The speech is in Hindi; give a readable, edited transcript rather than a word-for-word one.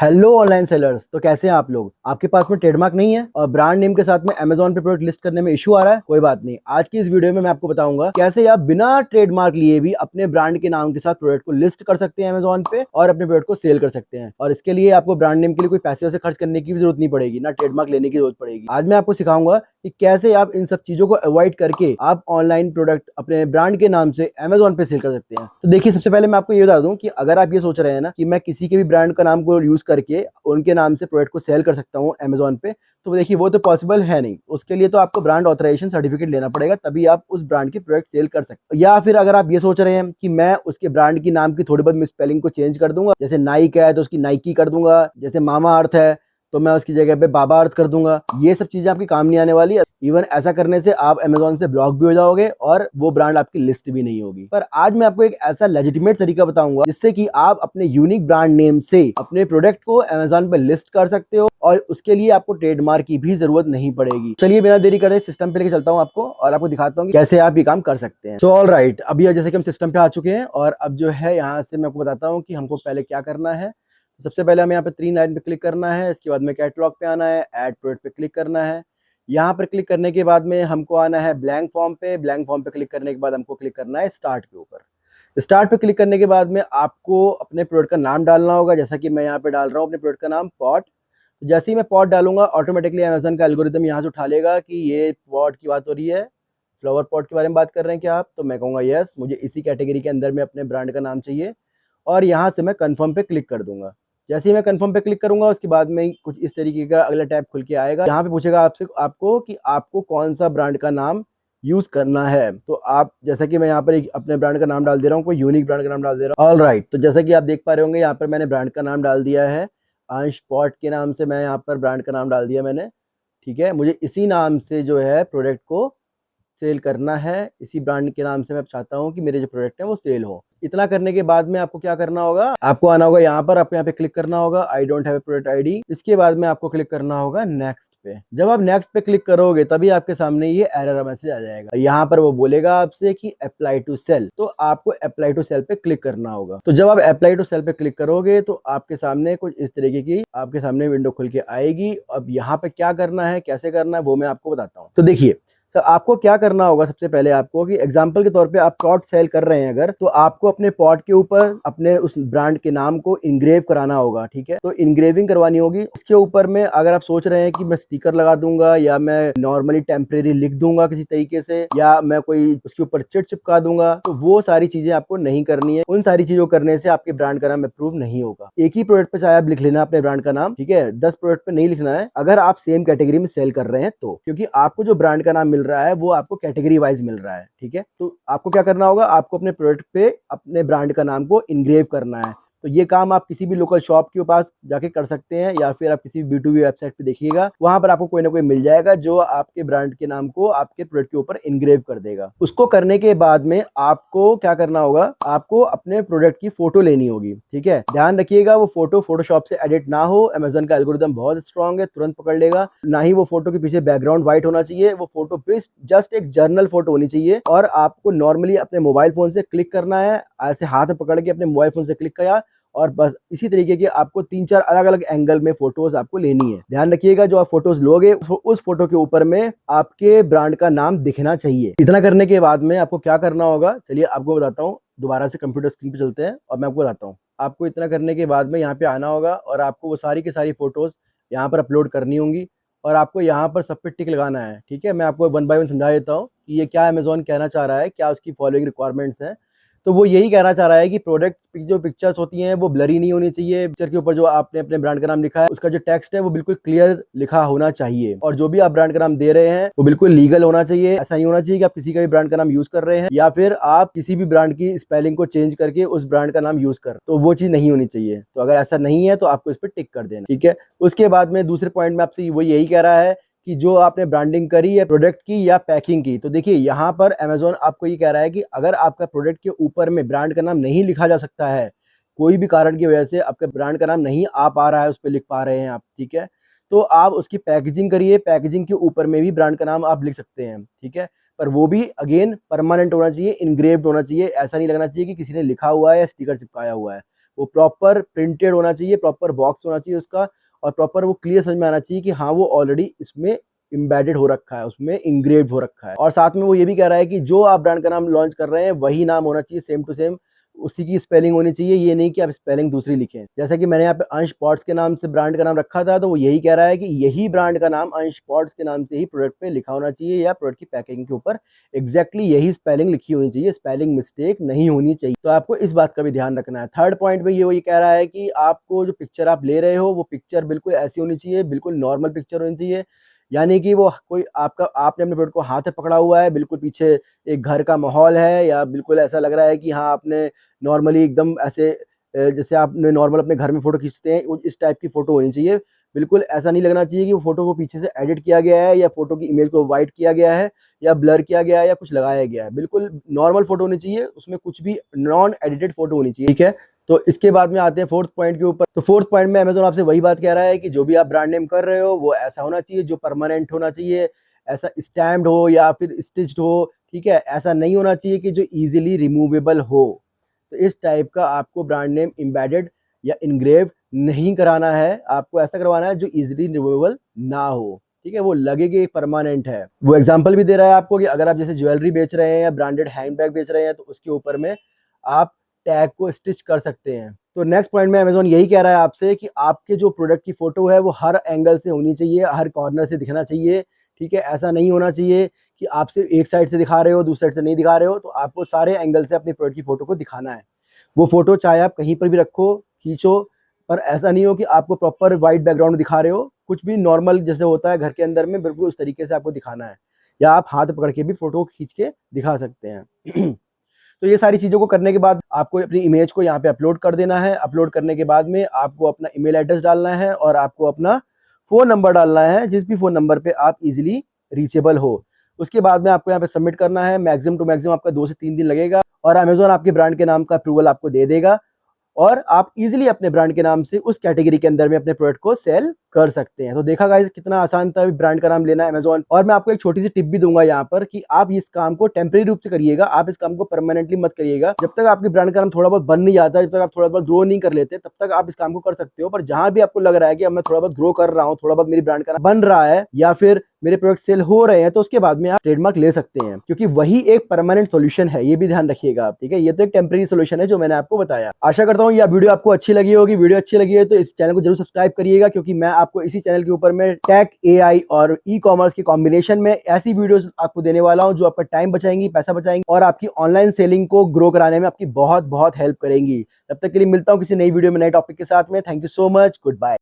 Hello online sellers. तो कैसे हैं आप लोग? आपके पास में ट्रेडमार्क नहीं है और ब्रांड नेम के साथ में अमेजोन पे प्रोडक्ट लिस्ट करने में इशू आ रहा है? कोई बात नहीं, आज की इस वीडियो में मैं आपको बताऊंगा कैसे आप बिना ट्रेडमार्क लिए भी अपने ब्रांड के नाम के साथ प्रोडक्ट को लिस्ट कर सकते हैं अमेजोन पे और अपने प्रोडक्ट को सेल कर सकते हैं। और इसके लिए आपको ब्रांड नेम के लिए कोई पैसे वैसे खर्च करने की भी जरूरत नहीं पड़ेगी, ना ट्रेडमार्क लेने की जरूरत पड़ेगी। आज मैं आपको सिखाऊंगा कि कैसे आप इन सब चीजों को अवॉइड करके आप ऑनलाइन प्रोडक्ट अपने ब्रांड के नाम से अमेजोन पे सेल कर सकते हैं। तो देखिए, सबसे पहले मैं आपको ये बता दूं कि अगर आप ये सोच रहे हैं ना कि मैं किसी के भी ब्रांड का नाम को यूज करके उनके नाम से प्रोडक्ट को सेल कर सकता हूं अमेजोन पे, तो देखिए वो तो पॉसिबल है नहीं। उसके लिए तो आपको ब्रांड ऑथराइजेशन सर्टिफिकेट लेना पड़ेगा, तभी आप उस ब्रांड की प्रोडक्ट सेल कर सकते हैं। या फिर अगर आप ये सोच रहे हैं कि मैं उसके ब्रांड की नाम की थोड़ी बहुत मिसस्पेलिंग को चेंज कर दूंगा, जैसे नाइक है तो उसकी नाइकी कर दूंगा, जैसे मामा अर्थ है तो मैं उसकी जगह पे बाबा अर्थ कर दूंगा, ये सब चीजें आपकी काम नहीं आने वाली है। इवन ऐसा करने से आप अमेजोन से ब्लॉक भी हो जाओगे और वो ब्रांड आपकी लिस्ट भी नहीं होगी। पर आज मैं आपको एक ऐसा लेजिटिमेट तरीका बताऊंगा जिससे कि आप अपने यूनिक ब्रांड नेम से अपने प्रोडक्ट को अमेजोन पर लिस्ट कर सकते हो और उसके लिए आपको ट्रेडमार्क की भी जरूरत नहीं पड़ेगी। चलिए बिना देरी करे सिस्टम पे लेके चलता हूँ आपको और आपको दिखाता हूँ कि कैसे आप ये काम कर सकते हैं। सो ऑल राइट, अभी जैसे कि हम सिस्टम पे आ चुके हैं और अब जो है यहाँ से मैं आपको बताता हूँ कि हमको पहले क्या करना है। सबसे पहले हमें यहाँ पे 3 लाइन पे क्लिक करना है। इसके बाद में कैटलॉग पे आना है, ऐड प्रोडक्ट पे क्लिक करना है। यहाँ पर क्लिक करने के बाद में हमको आना है ब्लैंक फॉर्म पे। ब्लैंक फॉर्म पे क्लिक करने के बाद हमको क्लिक करना है स्टार्ट के ऊपर। स्टार्ट पे क्लिक करने के बाद में आपको अपने प्रोडक्ट का नाम डालना होगा, जैसा कि मैं यहाँ पे डाल रहा हूँ अपने प्रोडक्ट का नाम पॉट। तो जैसे ही मैं पॉट डालूंगा ऑटोमेटिकली अमेजन का एल्गोरिदम यहाँ से उठा लेगा कि ये पॉट की बात हो रही है, फ्लावर पॉट के बारे में बात कर रहे हैं क्या आप? तो मैं कहूँगा यस, मुझे इसी कैटेगरी के अंदर में अपने ब्रांड का नाम चाहिए और यहाँ से मैं कन्फर्म पे क्लिक कर दूंगा। जैसे ही मैं कंफर्म पे क्लिक करूंगा उसके बाद में कुछ इस तरीके का अगला टैब खुल के आएगा। यहाँ पे पूछेगा आपसे आपको कि आपको कौन सा ब्रांड का नाम यूज करना है। तो आप, जैसा कि मैं यहाँ पर एक अपने ब्रांड का नाम डाल दे रहा हूँ, कोई यूनिक ब्रांड का नाम डाल दे रहा हूँ। ऑल राइट, तो जैसा कि आप देख पा रहे होंगे यहाँ पर मैंने ब्रांड का नाम डाल दिया है अंश पॉट के नाम से। मैं यहाँ पर ब्रांड का नाम डाल दिया मैंने। ठीक है, मुझे इसी नाम से जो है प्रोडक्ट को सेल करना है। इसी ब्रांड के नाम से मैं चाहता हूँ कि मेरे जो प्रोडक्ट है वो सेल हो। इतना करने के बाद में आपको क्या करना होगा, आपको आना होगा यहाँ पर, आपको यहाँ पे क्लिक करना होगा I don't have product ID. इसके बाद में आपको क्लिक करना होगा नेक्स्ट पे। जब आप नेक्स्ट पे क्लिक करोगे तभी आपके सामने ये एरर मैसेज आ जाएगा। यहाँ पर वो बोलेगा आपसे कि अप्लाई टू सेल, तो आपको अप्लाई टू सेल पे क्लिक करना होगा। तो जब आप अप्लाई टू सेल पे क्लिक करोगे तो आपके सामने कुछ इस तरीके की आपके सामने विंडो खुल के आएगी। अब यहाँ पे क्या करना है, कैसे करना है, वो मैं आपको बताता हूँ। तो देखिए, तो आपको क्या करना होगा, सबसे पहले आपको कि एग्जांपल के तौर पे आप पॉट सेल कर रहे हैं अगर, तो आपको अपने पॉट के ऊपर अपने उस ब्रांड के नाम को इनग्रेव कराना होगा। ठीक है, तो इनग्रेविंग करवानी होगी। इसके ऊपर में अगर आप सोच रहे हैं कि मैं स्टिकर लगा दूंगा या मैं नॉर्मली टेम्परेरी लिख दूंगा किसी तरीके से, या मैं कोई उसके ऊपर चिट चिपका दूंगा, तो वो सारी चीजें आपको नहीं करनी है। उन सारी चीजों करने से आपके ब्रांड का नाम अप्रूव नहीं होगा। एक ही प्रोडक्ट पे चाहे आप लिख लेना अपने ब्रांड का नाम, ठीक है, 10 प्रोडक्ट पे नहीं लिखना है अगर आप सेम कैटेगरी में सेल कर रहे हैं तो, क्योंकि आपको जो ब्रांड का नाम मिल रहा है वो आपको कैटेगरी वाइज मिल रहा है। ठीक है, तो आपको क्या करना होगा, आपको अपने प्रोडक्ट पे अपने ब्रांड का नाम को इनग्रेव करना है। तो ये काम आप किसी भी लोकल शॉप के पास जाके कर सकते हैं या फिर आप किसी भी B2B वेबसाइट पे देखिएगा, वहां पर आपको कोई ना कोई मिल जाएगा जो आपके ब्रांड के नाम को आपके प्रोडक्ट के ऊपर इनग्रेव कर देगा। उसको करने के बाद में आपको क्या करना होगा, आपको अपने प्रोडक्ट की फोटो लेनी होगी। ठीक है, ध्यान रखिएगा वो फोटो फोटोशॉप से एडिट ना हो। अमेजन का एल्गोरिदम बहुत स्ट्रांग है, तुरंत पकड़ लेगा। ना ही वो फोटो के पीछे बैकग्राउंड व्हाइट होना चाहिए, वो फोटो पे जस्ट एक जर्नल फोटो होनी चाहिए और आपको नॉर्मली अपने मोबाइल फोन से क्लिक करना है। ऐसे हाथ में पकड़ के अपने मोबाइल फोन से क्लिक किया और बस इसी तरीके के आपको 3-4 अलग अलग एंगल में फोटोज आपको लेनी है। ध्यान रखिएगा जो आप फोटोज लोगे उस फोटो के ऊपर में आपके ब्रांड का नाम दिखना चाहिए। इतना करने के बाद में आपको क्या करना होगा, चलिए आपको बताता हूँ। दोबारा से कंप्यूटर स्क्रीन पे चलते हैं और मैं आपको बताता हूँ। आपको इतना करने के बाद में यहाँ पे आना होगा और आपको वो सारी की सारी फोटोज यहाँ पर अपलोड करनी होंगी और आपको यहाँ पर सब पे टिक लगाना है। ठीक है, मैं आपको 1 बाय 1 समझा देता हूँ कि ये क्या अमेजोन कहना चाह रहा है, क्या उसकी फॉलोइंग रिक्वायरमेंट्स हैं। तो वो यही कहना चाह रहा है कि प्रोडक्ट की जो पिक्चर्स होती हैं वो ब्लरी नहीं होनी चाहिए। पिक्चर के ऊपर जो आपने अपने ब्रांड का नाम लिखा है उसका जो टेक्स्ट है वो बिल्कुल क्लियर लिखा होना चाहिए और जो भी आप ब्रांड का नाम दे रहे हैं वो बिल्कुल लीगल होना चाहिए। ऐसा नहीं होना चाहिए कि आप किसी का भी ब्रांड का नाम यूज कर रहे हैं या फिर आप किसी भी ब्रांड की स्पेलिंग को चेंज करके उस ब्रांड का नाम यूज कर, तो वो चीज नहीं होनी चाहिए। तो अगर ऐसा नहीं है तो आपको इस पर टिक कर देना। ठीक है, उसके बाद में दूसरे पॉइंट में आपसे वो यही कह रहा है कि जो आपने ब्रांडिंग करी है प्रोडक्ट की या पैकिंग की। तो देखिए यहाँ पर अमेजोन आपको ये कह रहा है कि अगर आपका प्रोडक्ट के ऊपर में ब्रांड का नाम नहीं लिखा जा सकता है, कोई भी कारण की वजह से आपके ब्रांड का नाम नहीं आ पा रहा है, उस पर लिख पा रहे हैं आप, ठीक है, तो आप उसकी पैकेजिंग करिए। पैकेजिंग के ऊपर में भी ब्रांड का नाम आप लिख सकते हैं। ठीक है, पर वो भी अगेन परमानेंट होना चाहिए, इनग्रेव्ड होना चाहिए। ऐसा नहीं लगना चाहिए कि किसी ने लिखा हुआ है या स्टिकर चिपकाया हुआ है। वो प्रॉपर प्रिंटेड होना चाहिए, प्रॉपर बॉक्स होना चाहिए उसका, और प्रॉपर वो क्लियर समझ में आना चाहिए कि हाँ वो ऑलरेडी इसमें इम्बेडेड हो रखा है, उसमें इंग्रेव हो रखा है। और साथ में वो ये भी कह रहा है कि जो आप ब्रांड का नाम लॉन्च कर रहे हैं वही नाम होना चाहिए, सेम टू सेम उसी की स्पेलिंग होनी चाहिए। ये नहीं कि आप स्पेलिंग दूसरी लिखें। जैसा कि मैंने यहाँ पे अंश पॉट्स के नाम से ब्रांड का नाम रखा था, तो वो यही कह रहा है कि यही ब्रांड का नाम अंश पॉट्स के नाम से ही प्रोडक्ट पे लिखा होना चाहिए, या प्रोडक्ट की पैकेजिंग के ऊपर एग्जैक्टली यही स्पेलिंग लिखी होनी चाहिए, स्पेलिंग मिस्टेक नहीं होनी चाहिए। तो आपको इस बात का भी ध्यान रखना है। थर्ड पॉइंट में ये वो ये कह रहा है कि आपको जो पिक्चर आप ले रहे हो वो पिक्चर बिल्कुल ऐसी होनी चाहिए, बिल्कुल नॉर्मल पिक्चर होनी चाहिए। यानी कि वो कोई आपका आपने अपने प्रोडक्ट को हाथ में पकड़ा हुआ है, बिल्कुल पीछे एक घर का माहौल है, या बिल्कुल ऐसा लग रहा है कि हाँ आपने नॉर्मली एकदम ऐसे जैसे आपने नॉर्मल अपने घर में फोटो खींचते हैं इस टाइप की फोटो होनी चाहिए। बिल्कुल ऐसा नहीं लगना चाहिए कि वो फोटो को पीछे से एडिट किया गया है, या फोटो की इमेज को वाइट किया गया है, या ब्लर किया गया है, या कुछ लगाया गया है। बिल्कुल नॉर्मल फोटो होनी चाहिए, उसमें कुछ भी नॉन एडिटेड फोटो होनी चाहिए, ठीक है। तो इसके बाद में आते हैं फोर्थ पॉइंट के ऊपर। तो फोर्थ पॉइंट में अमेज़न आपसे वही बात कह रहा है कि जो भी आप ब्रांड नेम कर रहे हो वो ऐसा होना चाहिए जो परमानेंट होना चाहिए, ऐसा स्टैम्प्ड हो या फिर स्टिच्ड हो, ठीक है। ऐसा नहीं होना चाहिए कि जो इजीली रिमूवेबल हो। तो इस टाइप का आपको ब्रांड नेम एम्बेडेड या इनग्रेव नहीं कराना है, आपको ऐसा करवाना है जो इजीली रिमूवेबल ना हो, ठीक है, वो लगे कि परमानेंट है। वो एग्जांपल भी दे रहा है आपको कि अगर आप जैसे ज्वेलरी बेच रहे हैं या ब्रांडेड हैंडबैग बेच रहे हैं तो उसके ऊपर में आप टैग को स्टिच कर सकते हैं। तो नेक्स्ट पॉइंट में अमेज़न यही कह रहा है आपसे कि आपके जो प्रोडक्ट की फोटो है वो हर एंगल से होनी चाहिए, हर कॉर्नर से दिखना चाहिए, ठीक है। ऐसा नहीं होना चाहिए कि आप सिर्फ एक साइड से दिखा रहे हो, दूसरी साइड से नहीं दिखा रहे हो। तो आपको सारे एंगल से अपनी प्रोडक्ट की फोटो को दिखाना है। वो फोटो चाहे आप कहीं पर भी रखो, खींचो, पर ऐसा नहीं हो कि आपको प्रॉपर वाइट बैकग्राउंड दिखा रहे हो। कुछ भी नॉर्मल जैसे होता है घर के अंदर में, बिल्कुल उस तरीके से आपको दिखाना है, या आप हाथ पकड़ के भी फोटो खींच के दिखा सकते हैं। तो ये सारी चीज़ों को करने के बाद आपको अपनी इमेज को यहाँ पे अपलोड कर देना है। अपलोड करने के बाद में आपको अपना ईमेल एड्रेस डालना है और आपको अपना फ़ोन नंबर डालना है, जिस भी फ़ोन नंबर पे आप इजीली रीचेबल हो। उसके बाद में आपको यहाँ पे सबमिट करना है। मैक्सिमम टू मैक्सिमम आपका 2 से 3 दिन लगेगा और अमेज़न आपके ब्रांड के नाम का अप्रूवल आपको दे देगा, और आप इजीली अपने ब्रांड के नाम से उस कैटेगरी के अंदर में अपने प्रोडक्ट को सेल कर सकते हैं। तो देखा गाइस कितना आसान था ब्रांड का नाम लेना अमेज़न। और मैं आपको एक छोटी सी टिप भी दूंगा यहाँ पर कि आप इस काम को टेम्परेरी रूप से करिएगा, आप इस काम को परमानेंटली मत करिएगा। जब तक आपके ब्रांड का नाम थोड़ा बहुत बन नहीं जाता, जब तक आप थोड़ा बहुत ग्रो नहीं कर लेते, तब तक आप इस काम को कर सकते हो। पर जहां भी आपको लग रहा है कि अब मैं थोड़ा बहुत ग्रो कर रहा हूँ, थोड़ा बहुत मेरी ब्रांड का नाम बन रहा है, या फिर मेरे प्रोडक्ट सेल हो रहे हैं, तो उसके बाद में आप ट्रेडमार्क ले सकते हैं, क्योंकि वही एक परमानेंट सॉल्यूशन है। ये भी ध्यान रखिएगा आप, ठीक है। ये तो एक टेम्परेरी सॉल्यूशन है जो मैंने आपको बताया। आशा करता हूँ यह वीडियो आपको अच्छी लगी होगी। वीडियो अच्छी लगी है तो इस चैनल को जरूर सब्सक्राइब करिएगा, क्योंकि मैं आपको इसी चैनल के ऊपर में टेक, एआई और ई कॉमर्स के कॉम्बिनेशन में ऐसी वीडियोस आपको देने वाला हूं जो आपका टाइम बचाएंगी, पैसा बचाएंगी और आपकी ऑनलाइन सेलिंग को ग्रो कराने में आपकी बहुत बहुत हेल्प करेंगी। तब तक के लिए मिलता हूं किसी नई वीडियो में नए टॉपिक के साथ में। Thank you so much, good bye.